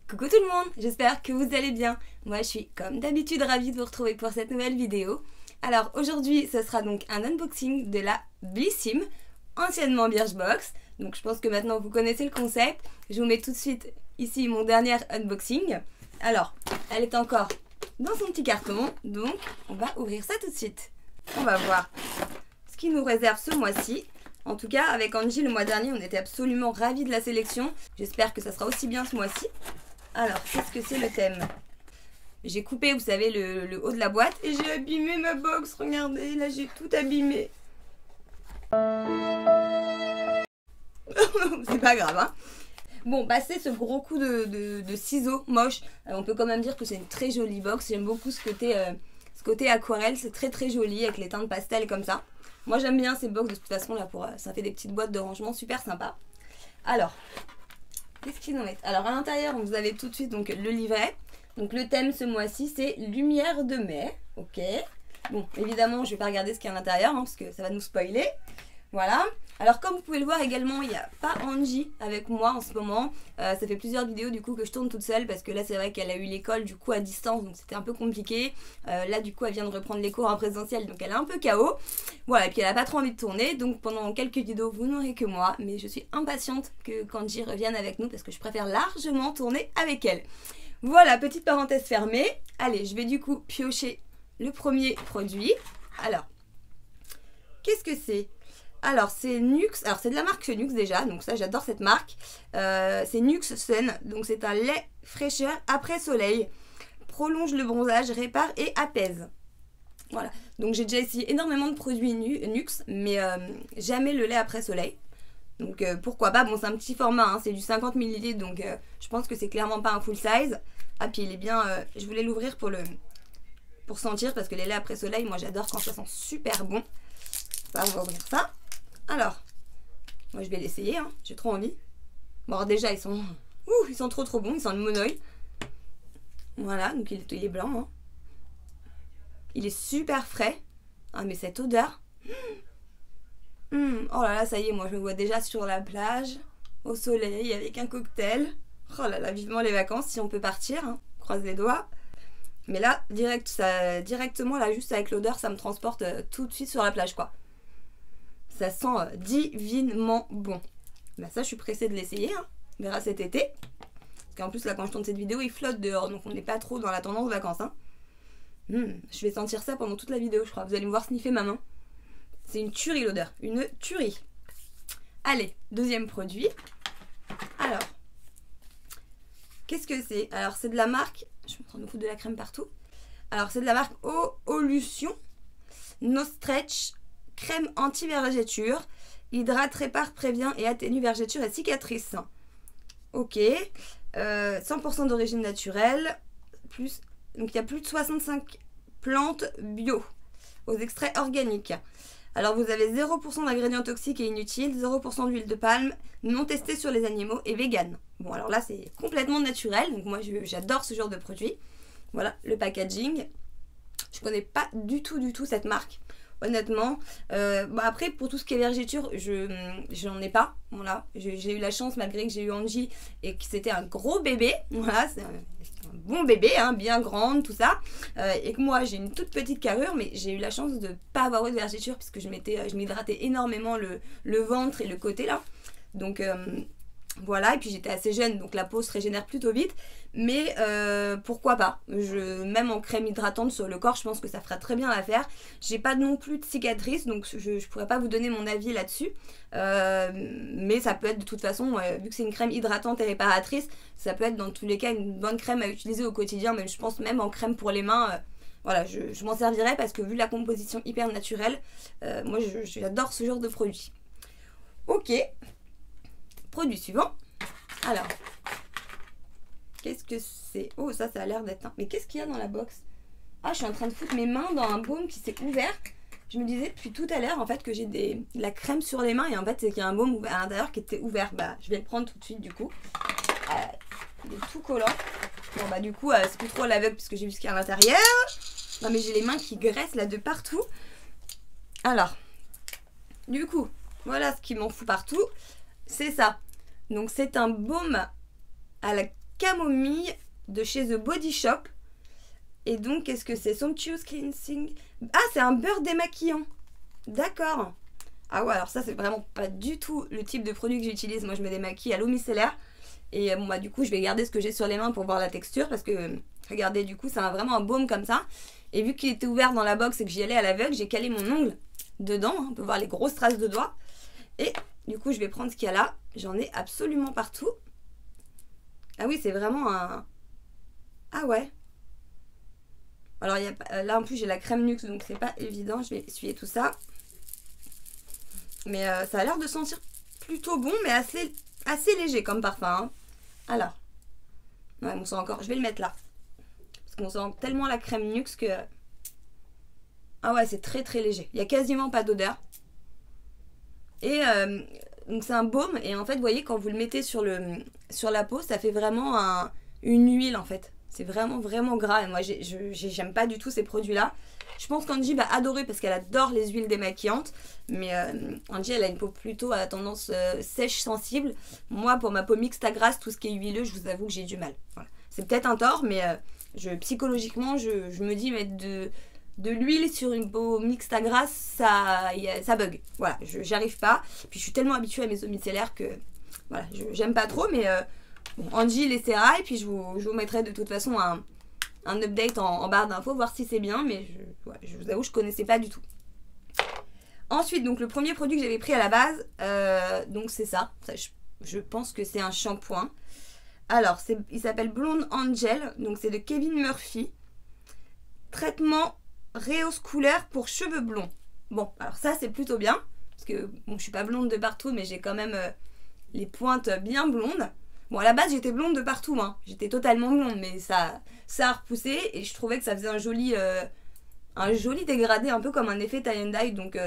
Coucou tout le monde, j'espère que vous allez bien. Moi je suis comme d'habitude ravie de vous retrouver pour cette nouvelle vidéo. Alors aujourd'hui ce sera donc un unboxing de la Blissim, anciennement Birchbox. Donc je pense que maintenant vous connaissez le concept. Je vous mets tout de suite ici mon dernier unboxing. Alors elle est encore dans son petit carton, donc on va ouvrir ça tout de suite. On va voir ce qui nous réserve ce mois-ci. En tout cas, avec Angie, le mois dernier, on était absolument ravis de la sélection. J'espère que ça sera aussi bien ce mois-ci. Alors, qu'est-ce que c'est le thème? J'ai coupé, vous savez, le haut de la boîte et j'ai abîmé ma box. Regardez, là, j'ai tout abîmé. C'est pas grave, hein. Bon, bah c'est ce gros coup de ciseaux moche. On peut quand même dire que c'est une très jolie box. J'aime beaucoup ce côté aquarelle. C'est très très joli avec les teintes pastel comme ça. Moi j'aime bien ces box de toute façon là ça fait des petites boîtes de rangement super sympa. Alors, qu'est-ce qu'il en est? Alors à l'intérieur vous avez tout de suite donc le livret. Donc le thème ce mois-ci c'est lumière de mai. Ok. Bon évidemment je vais pas regarder ce qu'il y a à l'intérieur hein, parce que ça va nous spoiler. Voilà. Alors comme vous pouvez le voir également, il n'y a pas Angie avec moi en ce moment. Ça fait plusieurs vidéos du coup que je tourne toute seule parce que là c'est vrai qu'elle a eu l'école du coup à distance donc c'était un peu compliqué. Là du coup elle vient de reprendre les cours en présentiel donc elle est un peu KO. Voilà et puis elle a pas trop envie de tourner donc pendant quelques vidéos vous n'aurez que moi. Mais je suis impatiente que Angie revienne avec nous parce que je préfère largement tourner avec elle. Voilà, petite parenthèse fermée. Allez, je vais du coup piocher le premier produit. Alors, qu'est-ce que c'est ? Alors c'est Nux, alors c'est de la marque Nux déjà, donc ça j'adore cette marque. C'est Nux Sun, donc c'est un lait fraîcheur après soleil. Prolonge le bronzage, répare et apaise. Voilà, donc j'ai déjà essayé énormément de produits Nux, mais jamais le lait après soleil. Donc pourquoi pas, bon c'est un petit format, hein, c'est du 50 ml, donc je pense que c'est clairement pas un full size. Ah puis il est bien, je voulais l'ouvrir pour sentir, parce que les laits après soleil, moi j'adore quand ça sent super bon. Ça, on va ouvrir ça. Alors, moi je vais l'essayer, hein. J'ai trop envie. Bon, alors déjà, ils sont trop bons, ils sont de monoï. Voilà, donc il est blanc. Hein. Il est super frais. Ah, mais cette odeur. Oh là là, ça y est, moi je me vois déjà sur la plage, au soleil, avec un cocktail. Oh là là, vivement les vacances, si on peut partir. Hein. Croise les doigts. Mais là, directement, là, juste avec l'odeur, ça me transporte tout de suite sur la plage, quoi. Ça sent divinement bon. Bah ça je suis pressée de l'essayer. Hein. On verra cet été. Parce qu'en plus là quand je tourne cette vidéo il flotte dehors. Donc on n'est pas trop dans la tendance vacances. Hein. Je vais sentir ça pendant toute la vidéo je crois. Vous allez me voir sniffer ma main. C'est une tuerie l'odeur. Une tuerie. Allez, deuxième produit. Alors. Qu'est-ce que c'est? Alors c'est de la marque. Je suis en train de foutre de la crème partout. Alors c'est de la marque Olution No Stretch. Crème anti-vergeture, hydrate, répare, prévient et atténue vergeture et cicatrices. Ok, 100% d'origine naturelle, donc il y a plus de 65 plantes bio aux extraits organiques. Alors vous avez 0% d'ingrédients toxiques et inutiles, 0% d'huile de palme, non testée sur les animaux et vegan. Bon alors là c'est complètement naturel, donc moi j'adore ce genre de produit. Voilà le packaging. Je connais pas du tout cette marque. Honnêtement, bon après pour tout ce qui est vergeture, j'en ai pas. Voilà, j'ai eu la chance malgré que j'ai eu Angie et que c'était un gros bébé. Voilà, c'est un bon bébé, hein, bien grande, tout ça. Et que moi j'ai une toute petite carrure, mais j'ai eu la chance de pas avoir eu de vergeture puisque je m'hydratais énormément le ventre et le côté là. Donc voilà, et puis j'étais assez jeune, donc la peau se régénère plutôt vite. Mais pourquoi pas, même en crème hydratante sur le corps, je pense que ça fera très bien l'affaire. J'ai pas non plus de cicatrices, donc je pourrais pas vous donner mon avis là-dessus. Mais ça peut être de toute façon, vu que c'est une crème hydratante et réparatrice, ça peut être dans tous les cas une bonne crème à utiliser au quotidien. Mais je pense même en crème pour les mains, voilà, je m'en servirai parce que vu la composition hyper naturelle, moi j'adore ce genre de produit. Ok. Produit suivant. Alors, qu'est-ce que c'est? Oh, ça a l'air d'être... Mais qu'est-ce qu'il y a dans la box? Ah, je suis en train de foutre mes mains dans un baume qui s'est ouvert. Je me disais depuis tout à l'heure, en fait, que j'ai de la crème sur les mains. Et en fait, c'est qu'il y a un baume à l'intérieur qui était ouvert. Bah, je vais le prendre tout de suite, du coup. Il est tout collant. Bon, bah, du coup, c'est plus trop à l'aveugle puisque j'ai vu ce qu'il y a à l'intérieur. Non, mais j'ai les mains qui graissent, là, de partout. Alors, du coup, voilà ce qui m'en fout partout. C'est ça. Donc c'est un baume à la camomille de chez The Body Shop. Et donc, qu'est-ce que c'est? Sumptuous Cleansing. Ah, c'est un beurre démaquillant. D'accord. Ah ouais, alors ça, c'est vraiment pas du tout le type de produit que j'utilise. Moi, je me démaquille à l'eau micellaire. Et bon, bah, du coup, je vais garder ce que j'ai sur les mains pour voir la texture. Parce que, regardez, du coup, c'est vraiment un baume comme ça. Et vu qu'il était ouvert dans la box et que j'y allais à l'aveugle, j'ai calé mon ongle dedans. On peut voir les grosses traces de doigts. Et du coup, je vais prendre ce qu'il y a là. J'en ai absolument partout. Ah oui, c'est vraiment un... Ah ouais. Alors, là, en plus, j'ai la crème Nuxe, donc c'est pas évident. Je vais essuyer tout ça. Mais ça a l'air de sentir plutôt bon, mais assez léger comme parfum. Hein. Alors. Ouais, on sent encore... Je vais le mettre là. Parce qu'on sent tellement la crème Nuxe que... Ah ouais, c'est très très léger. Il n'y a quasiment pas d'odeur. Et donc c'est un baume. Et en fait, vous voyez, quand vous le mettez sur la peau, ça fait vraiment une huile en fait. C'est vraiment vraiment gras. Et moi, j'aime pas du tout ces produits-là. Je pense qu'Angie va adorer parce qu'elle adore les huiles démaquillantes. Mais Angie, elle a une peau plutôt à tendance sèche, sensible. Moi, pour ma peau mixte à grasse, tout ce qui est huileux, je vous avoue que j'ai du mal. Voilà. C'est peut-être un tort, mais psychologiquement, je me dis mettre de l'huile sur une peau mixte à grasse, ça bug. Voilà, j'y arrive pas. Puis je suis tellement habituée à mes eaux micellaires que voilà, j'aime pas trop. Mais bon, Angie l'essaiera et puis je vous mettrai de toute façon un update en barre d'infos, voir si c'est bien. Mais je vous avoue, je connaissais pas du tout. Ensuite, donc le premier produit que j'avais pris à la base, donc c'est ça. Je pense que c'est un shampoing. Alors, il s'appelle Blonde Angel. Donc c'est de Kevin Murphy. Traitement Rehausse couleur pour cheveux blonds. Bon, alors ça c'est plutôt bien. Parce que bon, je suis pas blonde de partout, mais j'ai quand même les pointes bien blondes. Bon, à la base j'étais blonde de partout. Hein. J'étais totalement blonde, mais ça a repoussé. Et je trouvais que ça faisait un joli dégradé, un peu comme un effet tie and dye. Donc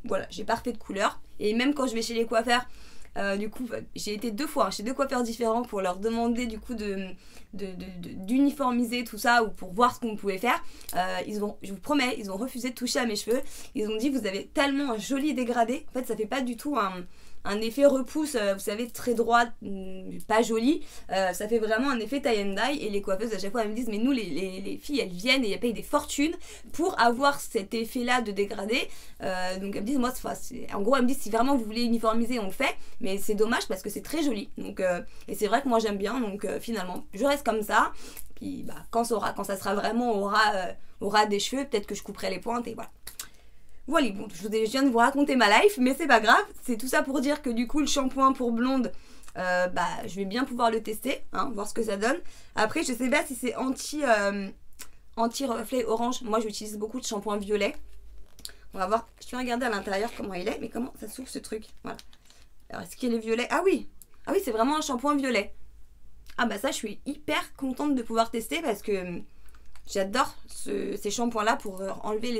voilà, j'ai pas refait de couleur. Et même quand je vais chez les coiffeurs, du coup, j'ai été 2 fois chez 2 coiffeurs différents pour leur demander du coup d'uniformiser tout ça ou pour voir ce qu'on pouvait faire. Je vous promets, ils ont refusé de toucher à mes cheveux. Ils ont dit vous avez tellement un joli dégradé. En fait, ça fait pas du tout un effet repousse, vous savez, très droit, pas joli. Ça fait vraiment un effet tie and dye. Et les coiffeuses à chaque fois elles me disent mais nous les filles elles viennent et elles payent des fortunes pour avoir cet effet là de dégradé. Donc elles me disent moi en gros elles me disent si vraiment vous voulez uniformiser on le fait, mais c'est dommage parce que c'est très joli. Donc et c'est vrai que moi j'aime bien, donc finalement je reste comme ça. Puis bah, quand ça sera vraiment au ras des cheveux, peut-être que je couperai les pointes et voilà. Voilà, bon, je viens de vous raconter ma life, mais c'est pas grave. C'est tout ça pour dire que du coup, le shampoing pour blonde, je vais bien pouvoir le tester, hein, voir ce que ça donne. Après, je sais pas si c'est anti-reflet orange. Moi, j'utilise beaucoup de shampoing violet. On va voir. Je vais regarder à l'intérieur comment il est, mais comment ça s'ouvre ce truc. Voilà. Alors, est-ce qu'il est violet? Ah oui, c'est vraiment un shampoing violet. Ah bah ça, je suis hyper contente de pouvoir tester parce que j'adore ces shampoings-là pour enlever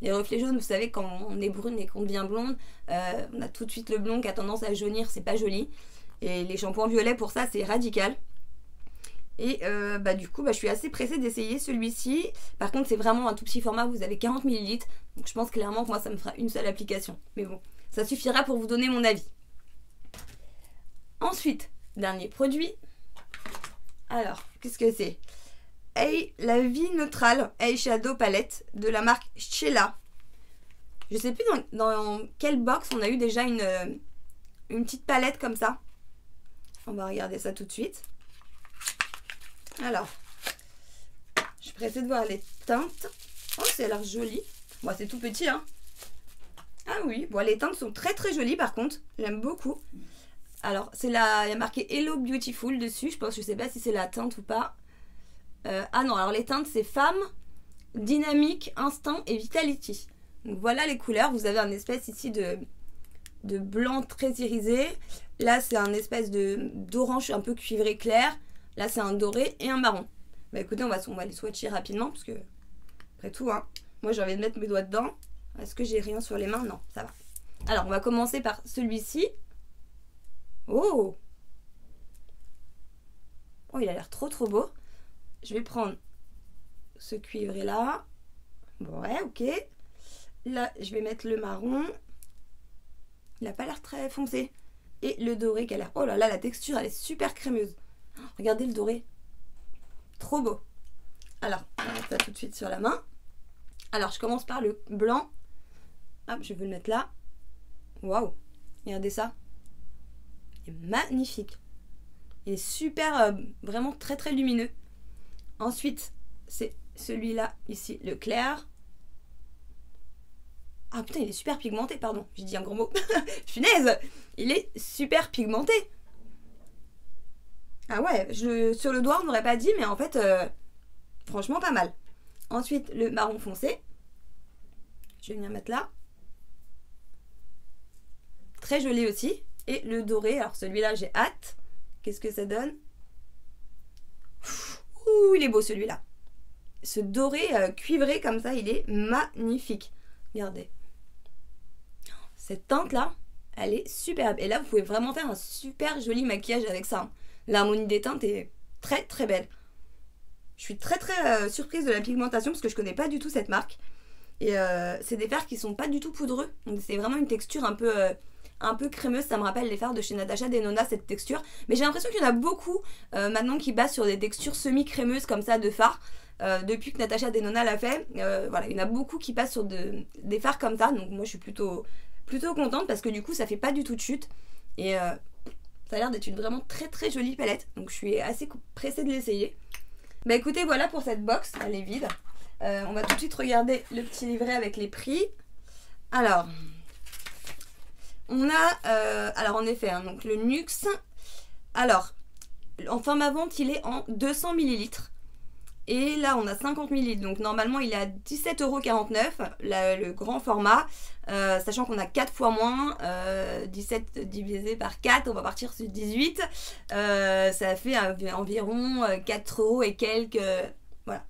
les reflets jaunes. Vous savez, quand on est brune et qu'on devient blonde, on a tout de suite le blond qui a tendance à jaunir, c'est pas joli. Et les shampoings violets pour ça, c'est radical. Et du coup, je suis assez pressée d'essayer celui-ci. Par contre, c'est vraiment un tout petit format, vous avez 40 ml. Donc je pense clairement que moi, ça me fera une seule application. Mais bon, ça suffira pour vous donner mon avis. Ensuite, dernier produit. Alors, qu'est-ce que c'est? La vie neutrale eyeshadow palette de la marque Stella. Je sais plus dans quelle box on a eu déjà une petite palette comme ça. On va regarder ça tout de suite. Alors, je suis pressée de voir les teintes. Oh, ça a l'air joli. Bon, c'est tout petit, hein. Ah oui, bon, les teintes sont très très jolies par contre. J'aime beaucoup. Alors, il y a marqué Hello Beautiful dessus. Je sais pas si c'est la teinte ou pas. Ah non, alors les teintes c'est Femme, Dynamique, Instinct et Vitality. Donc voilà les couleurs. Vous avez un espèce ici de blanc très irisé. Là c'est un espèce d'orange un peu cuivré clair. Là c'est un doré et un marron. Bah écoutez, on va les swatcher rapidement parce que après tout, hein, moi j'ai envie de mettre mes doigts dedans. Est-ce que j'ai rien sur les mains? Non, ça va. Alors on va commencer par celui-ci. Oh, il a l'air trop beau. Je vais prendre ce cuivré là. Ouais, ok. Là, je vais mettre le marron. Il n'a pas l'air très foncé. Et le doré qui a l'air... Oh là là, la texture, elle est super crémeuse. Regardez le doré. Trop beau. Alors, on va mettre ça tout de suite sur la main. Alors, je commence par le blanc. Hop, je vais le mettre là. Waouh. Regardez ça. Il est magnifique. Il est super, vraiment très très lumineux. Ensuite, c'est celui-là, ici, le clair. Ah putain, il est super pigmenté, pardon. J'ai dit un gros mot. Punaise. Il est super pigmenté. Ah ouais, sur le doigt, on n'aurait pas dit, mais en fait, franchement, pas mal. Ensuite, le marron foncé. Je vais venir mettre là. Très joli aussi. Et le doré, alors celui-là, j'ai hâte. Qu'est-ce que ça donne? Ouh, il est beau celui-là. Ce doré cuivré comme ça, il est magnifique. Regardez. Cette teinte-là, elle est superbe. Et là, vous pouvez vraiment faire un super joli maquillage avec ça. L'harmonie des teintes est très très belle. Je suis très très surprise de la pigmentation parce que je connais pas du tout cette marque. Et c'est des fards qui sont pas du tout poudreux. Donc c'est vraiment une texture un peu crémeuse. Ça me rappelle les fards de chez Natasha Denona, cette texture. Mais j'ai l'impression qu'il y en a beaucoup maintenant qui basent sur des textures semi-crémeuses comme ça de fards. Depuis que Natasha Denona l'a fait, voilà, il y en a beaucoup qui passent sur des fards comme ça. Donc moi je suis plutôt contente parce que du coup ça fait pas du tout de chute. Et ça a l'air d'être une vraiment très très jolie palette. Donc je suis assez pressée de l'essayer. Bah écoutez, voilà pour cette box, elle est vide. On va tout de suite regarder le petit livret avec les prix. Alors, on a, alors en effet, hein, donc le Nuxe. Alors, en format vente, il est en 200 ml. Et là, on a 50 ml. Donc normalement, il est à 17,49 €, le grand format. Sachant qu'on a 4 fois moins. 17 divisé par 4, on va partir sur 18. Ça fait environ 4 € et quelques. Voilà.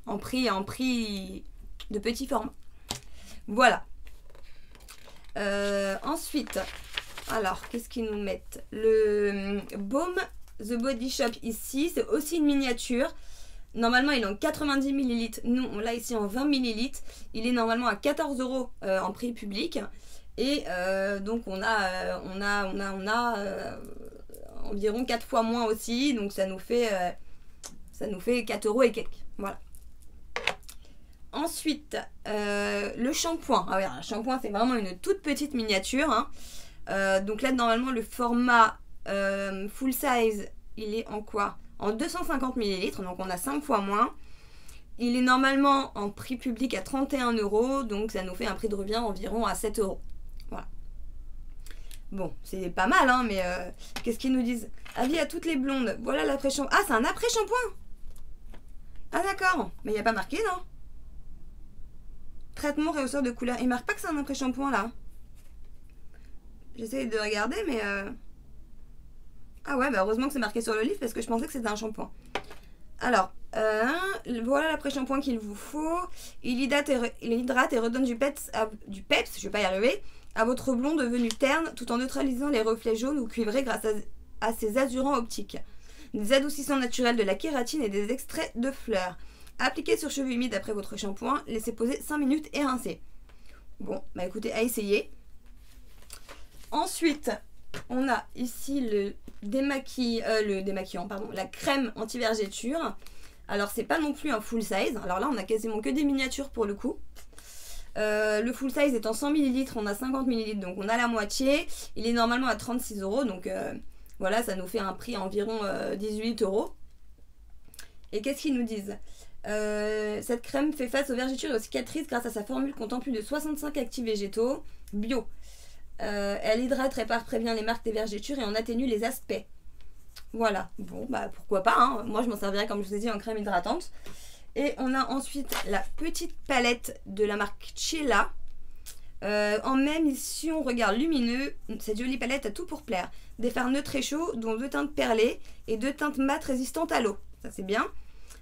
En prix de petit format. Voilà. Ensuite, alors, qu'est-ce qu'ils nous mettent? Le Baume The Body Shop ici, c'est aussi une miniature. Normalement, il est en 90 ml. Nous, on l'a ici en 20 ml. Il est normalement à 14 € en prix public. Et donc, on a environ 4 fois moins aussi. Donc, ça nous fait 4 € et quelques. Voilà. Ensuite, le shampoing. Ah ouais, le shampoing, c'est vraiment une toute petite miniature. Hein. Donc là, normalement, le format full size, il est en quoi? En 250 ml, donc on a 5 fois moins. Il est normalement en prix public à 31 €, donc ça nous fait un prix de revient environ à 7 €. Voilà. Bon, c'est pas mal, hein, mais qu'est-ce qu'ils nous disent? Avis à toutes les blondes, voilà l'après-shampoing. Ah, c'est un après-shampoing! Ah d'accord, mais il n'y a pas marqué, non? Traitement rehausseur de couleur. Il marque pas que c'est un après-shampoing, là. J'essaie de regarder, mais... Ah ouais, bah heureusement que c'est marqué sur le livre parce que je pensais que c'était un shampoing. Alors, voilà l'après-shampoing qu'il vous faut. Il hydrate et redonne du peps, je vais pas y arriver, à votre blond devenu terne tout en neutralisant les reflets jaunes ou cuivrés grâce à ses azurants optiques. Des adoucissants naturels, de la kératine et des extraits de fleurs. Appliquez sur cheveux humides après votre shampoing, laissez poser 5 minutes et rincez. Bon, bah écoutez, à essayer. Ensuite, on a ici le démaquillant, pardon, la crème anti-vergéture. Alors, c'est pas non plus un full size. Alors là, on a quasiment que des miniatures pour le coup. Le full size est en 100 ml, on a 50 ml, donc on a la moitié. Il est normalement à 36 €, donc voilà, ça nous fait un prix environ 18 €. Et qu'est-ce qu'ils nous disent? Cette crème fait face aux vergetures et aux cicatrices grâce à sa formule comptant plus de 65 actifs végétaux bio. Elle hydrate, répare, prévient les marques des vergetures et en atténue les aspects. Voilà, bon bah pourquoi pas, hein. Moi je m'en servirais comme je vous ai dit en crème hydratante. Et on a ensuite la petite palette de la marque Chela. En même si on regarde lumineux, cette jolie palette a tout pour plaire. Des fards neutres et chauds, dont 2 teintes perlées et 2 teintes mat résistantes à l'eau. Ça c'est bien.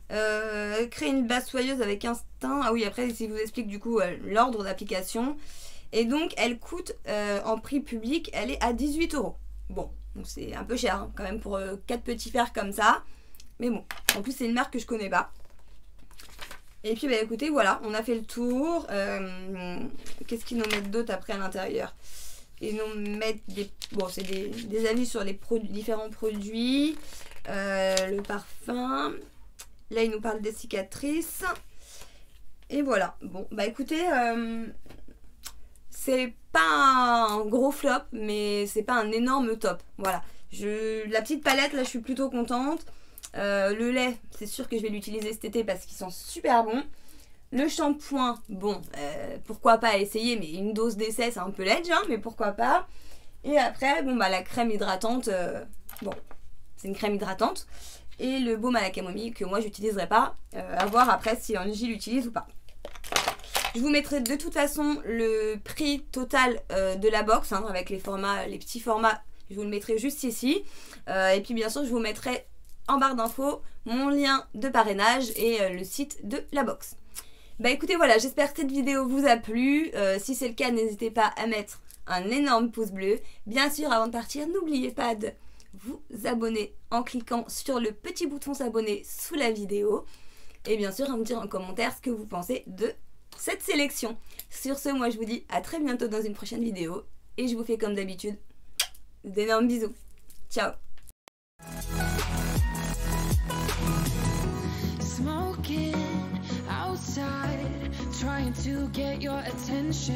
Créer une base soyeuse avec un teint. Ah oui, après ici vous explique du coup l'ordre d'application. Et donc elle coûte en prix public, elle est à 18 €. Bon, donc c'est un peu cher hein, quand même pour 4 petits fers comme ça. Mais bon, en plus c'est une marque que je connais pas. Et puis bah écoutez, voilà, on a fait le tour. Qu'est-ce qu'ils nous mettent d'autre après à l'intérieur? Ils nous mettent des... Bon, c'est des avis sur les différents produits. le parfum. Là, il nous parle des cicatrices. Et voilà. Bon, bah écoutez, c'est pas un gros flop, mais c'est pas un énorme top. Voilà. La petite palette, là, je suis plutôt contente. Le lait, c'est sûr que je vais l'utiliser cet été parce qu'il sent super bon. Le shampoing, bon, pourquoi pas essayer, mais une dose d'essai, c'est un peu ledge, hein, mais pourquoi pas. Et après, bon, bah la crème hydratante, bon, c'est une crème hydratante. Et le baume à la camomille que moi, j'utiliserai pas. À voir après si Angie l'utilise ou pas. Je vous mettrai de toute façon le prix total de la box, hein, avec les petits formats. Je vous le mettrai juste ici. Et puis bien sûr, je vous mettrai en barre d'infos mon lien de parrainage et le site de la box. Bah écoutez, voilà, j'espère que cette vidéo vous a plu. Si c'est le cas, n'hésitez pas à mettre un énorme pouce bleu. Bien sûr, avant de partir, n'oubliez pas de vous abonner en cliquant sur le petit bouton s'abonner sous la vidéo. Et bien sûr, à me dire en commentaire ce que vous pensez de cette sélection. Sur ce, moi je vous dis à très bientôt dans une prochaine vidéo. Et je vous fais comme d'habitude d'énormes bisous. Ciao. Smoking outside, trying to get your attention.